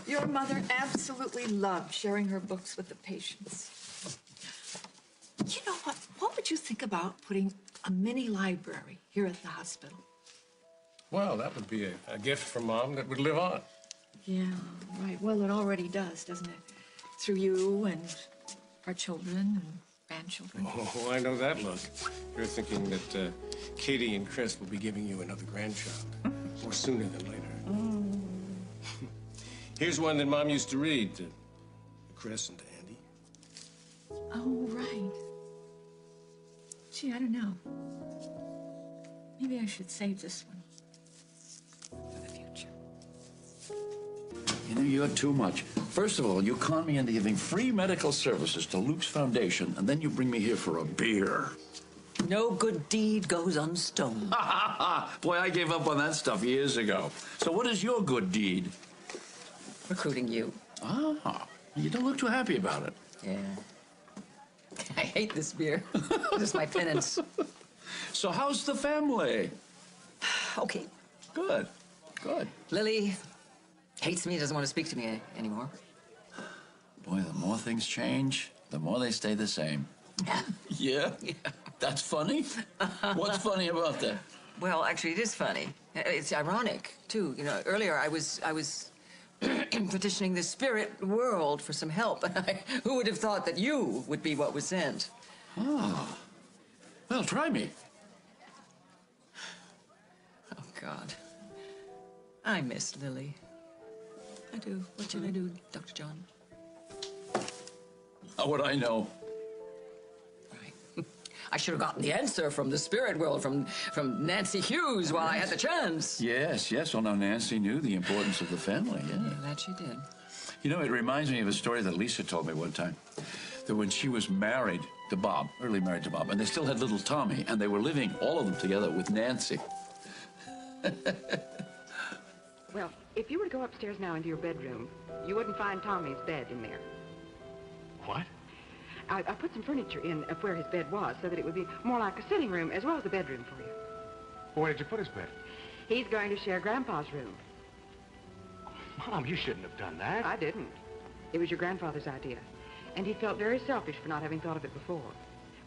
Your mother absolutely loved sharing her books with the patients. You know what? What would you think about putting a mini library here at the hospital? Well, that would be a gift from Mom that would live on. Yeah, right. Well, it already does, doesn't it? Through you and our children and grandchildren. Oh, I know that look. You're thinking that Katie and Chris will be giving you another grandchild. More sooner than later. Mm. Here's one that Mom used to read to Chris and to Andy. Oh, right. Gee, I don't know. Maybe I should save this one for the future. You know, you're too much. First of all, you con me into giving free medical services to Luke's foundation, and then you bring me here for a beer. No good deed goes unstoned. Boy, I gave up on that stuff years ago. So what is your good deed? Recruiting you. Ah, you don't look too happy about it. Yeah. I hate this beer. This is my penance. So how's the family? Okay. Good, good. Lily hates me, doesn't want to speak to me anymore. Boy, the more things change, the more they stay the same. Yeah. Yeah? That's funny? What's funny about that? Well, actually, it is funny. It's ironic, too. You know, earlier I was petitioning the spirit world for some help, and who would have thought that you would be what was sent? Oh. Well, try me. Oh, God. I miss Lily. I do. What should I do, Dr. John? How would I know? Right. I should have gotten the answer from the spirit world, from Nancy Hughes while I had the chance. Yes, yes. Well, now, Nancy knew the importance of the family, yeah. Yeah, that she did. You know, it reminds me of a story that Lisa told me one time. That when she was married to Bob, early married to Bob, and they still had little Tommy, and they were living, all of them together, with Nancy. Well, if you were to go upstairs now into your bedroom, you wouldn't find Tommy's bed in there. What? I put some furniture in where his bed was so that it would be more like a sitting room as well as a bedroom for you. Well, where did you put his bed? He's going to share Grandpa's room. Mom, you shouldn't have done that. I didn't. It was your grandfather's idea. And he felt very selfish for not having thought of it before.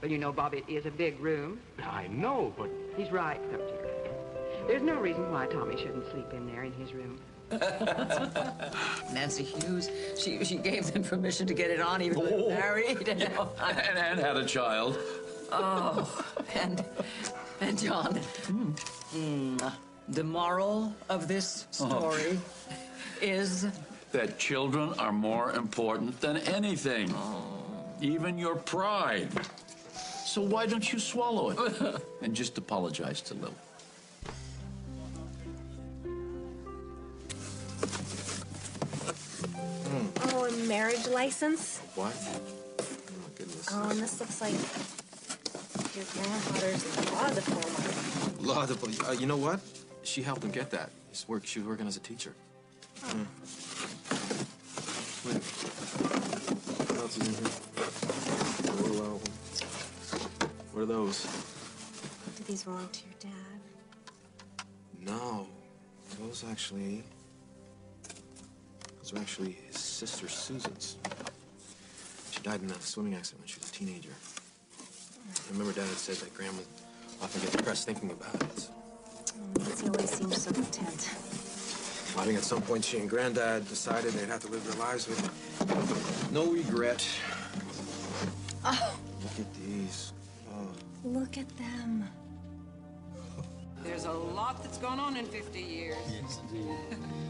But you know, Bob, it is a big room. I know, but... He's right, though, dear. There's no reason why Tommy shouldn't sleep in there in his room. Nancy Hughes, she gave them permission to get it on even though they're married. And had a child. Oh, and John, the moral of this story is... that children are more important than anything. Even your pride. So why don't you swallow it? And just apologize to Lil. Oh, a marriage license? What? Oh, my goodness. Oh, and this looks like your grandfather's law diploma. Law diploma. You know what? She helped him get that. She was working as a teacher. Oh. Wait. What else is in here? What are those? Do these belong to your dad? No. Those are actually his sister Susan's. She died in a swimming accident when she was a teenager. I remember Dad had said that Grandma often gets depressed thinking about it. Nancy always seems so content. I think at some point she and Granddad decided they'd have to live their lives with no regret. Oh. Look at these. Oh. Look at them. There's a lot that's gone on in 50 years. Yes, indeed.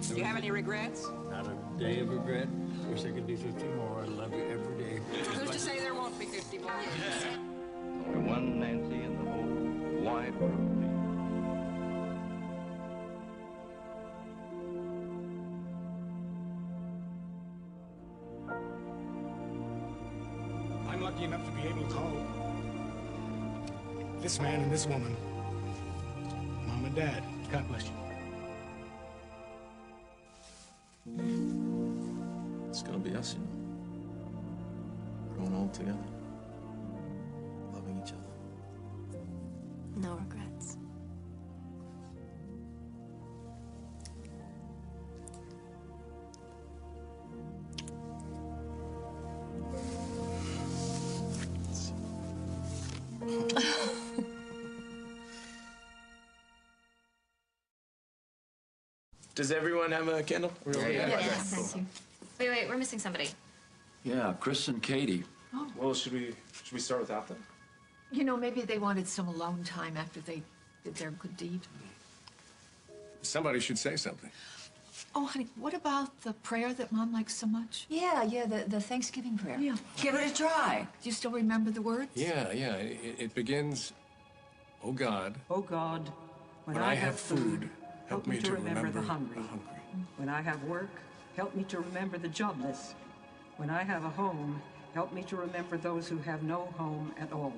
Do you have any regrets? Not a day of regret. Wish I could do 50 more. I love you every day. Who's to say there won't be 50 more? Only one Nancy in the whole wide world. I'm lucky enough to be able to call this man and this woman Mom and Dad. God bless you. It's gonna be us, you know. Growing old together. Loving each other. No regrets. Does everyone have a candle? Yes. Thank you. Wait, we're missing somebody. Yeah, Chris and Katie. Well, should we start without them? You know, maybe they wanted some alone time after they did their good deed. Somebody should say something. Oh, honey, what about the prayer that Mom likes so much? Yeah, the Thanksgiving prayer. Yeah. Give it a try. Do you still remember the words? Yeah. It begins, "Oh God, Oh God, when I have food, help me to remember the hungry. When I have work, help me to remember the jobless. When I have a home, help me to remember those who have no home at all.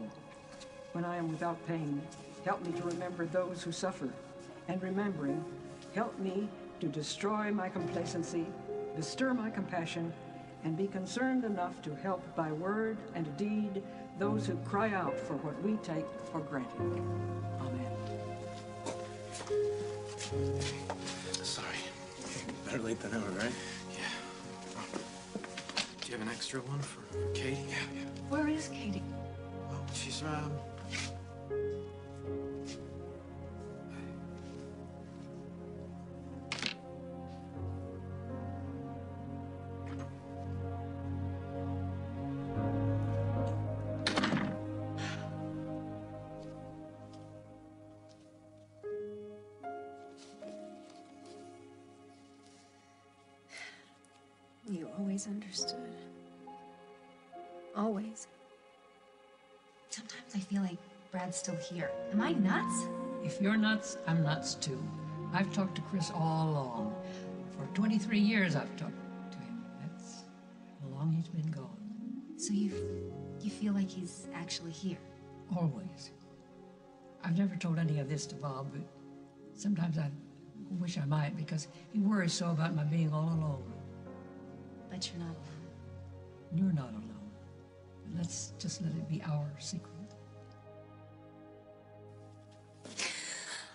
When I am without pain, help me to remember those who suffer. And remembering, help me to destroy my complacency, bestir my compassion, and be concerned enough to help by word and deed those who cry out for what we take for granted. Amen." Sorry. better late than never, right?" Yeah. Do you have an extra one for Katie? Yeah. Where is Katie? Oh, she's, You always understood. Always. Sometimes I feel like Brad's still here. Am I nuts? If you're nuts, I'm nuts too. I've talked to Chris all along. For 23 years I've talked to him. That's how long he's been gone. So you feel like he's actually here? Always. I've never told any of this to Bob, but sometimes I wish I might because he worries so about my being all alone. But you're not alone. You're not alone. Let's just let it be our secret.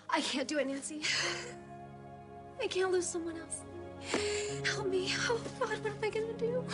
I can't do it, Nancy. I can't lose someone else. Help me. Oh, God, what am I gonna do?